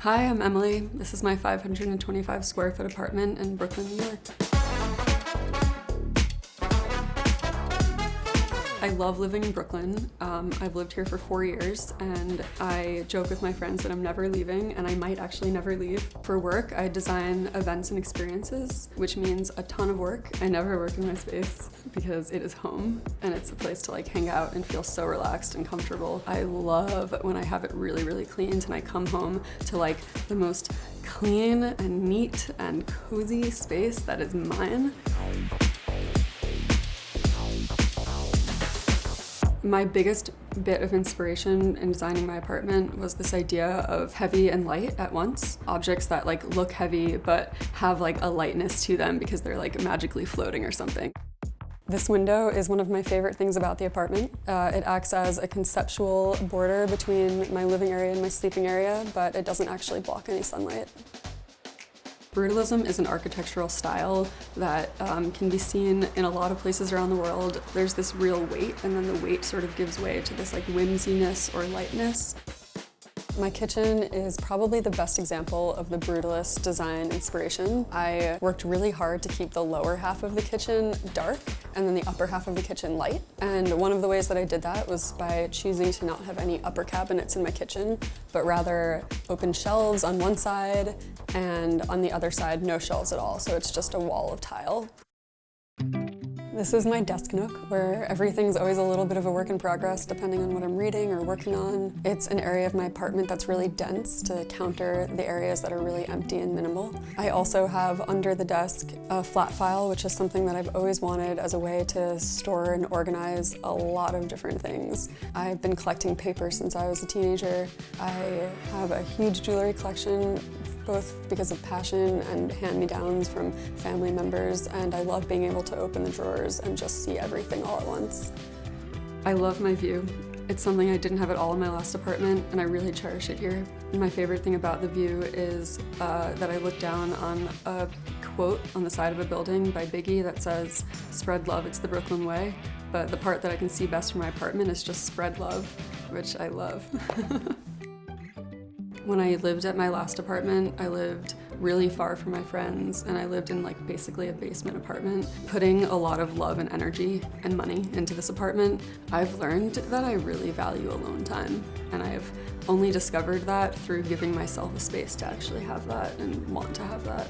Hi, I'm Emily. This is my 525 square foot apartment in Brooklyn, New York. I love living in Brooklyn. I've lived here for 4 years, and I joke with my friends that I'm never leaving, and I might actually never leave. For work, I design events and experiences, which means a ton of work. I never work in my space because it is home, and it's a place to hang out and feel so relaxed and comfortable. I love when I have it really, really cleaned, and I come home to the most clean and neat and cozy space that is mine. My biggest bit of inspiration in designing my apartment was this idea of heavy and light at once. Objects that look heavy but have a lightness to them because they're magically floating or something. This window is one of my favorite things about the apartment. It acts as a conceptual border between my living area and my sleeping area, but it doesn't actually block any sunlight. Brutalism is an architectural style that can be seen in a lot of places around the world. There's this real weight, and then the weight sort of gives way to this whimsiness or lightness. My kitchen is probably the best example of the brutalist design inspiration. I worked really hard to keep the lower half of the kitchen dark and then the upper half of the kitchen light. And one of the ways that I did that was by choosing to not have any upper cabinets in my kitchen, but rather open shelves on one side and on the other side, no shelves at all. So it's just a wall of tile. This is my desk nook, where everything's always a little bit of a work in progress depending on what I'm reading or working on. It's an area of my apartment that's really dense to counter the areas that are really empty and minimal. I also have under the desk a flat file, which is something that I've always wanted as a way to store and organize a lot of different things. I've been collecting paper since I was a teenager. I have a huge jewelry collection, both because of passion and hand-me-downs from family members, and I love being able to open the drawers and just see everything all at once. I love my view. It's something I didn't have at all in my last apartment, and I really cherish it here. My favorite thing about the view is that I look down on a quote on the side of a building by Biggie that says, "Spread love, it's the Brooklyn way." But the part that I can see best from my apartment is just spread love, which I love. When I lived at my last apartment, I lived really far from my friends, and I lived in basically a basement apartment. Putting a lot of love and energy and money into this apartment, I've learned that I really value alone time, and I've only discovered that through giving myself a space to actually have that and want to have that.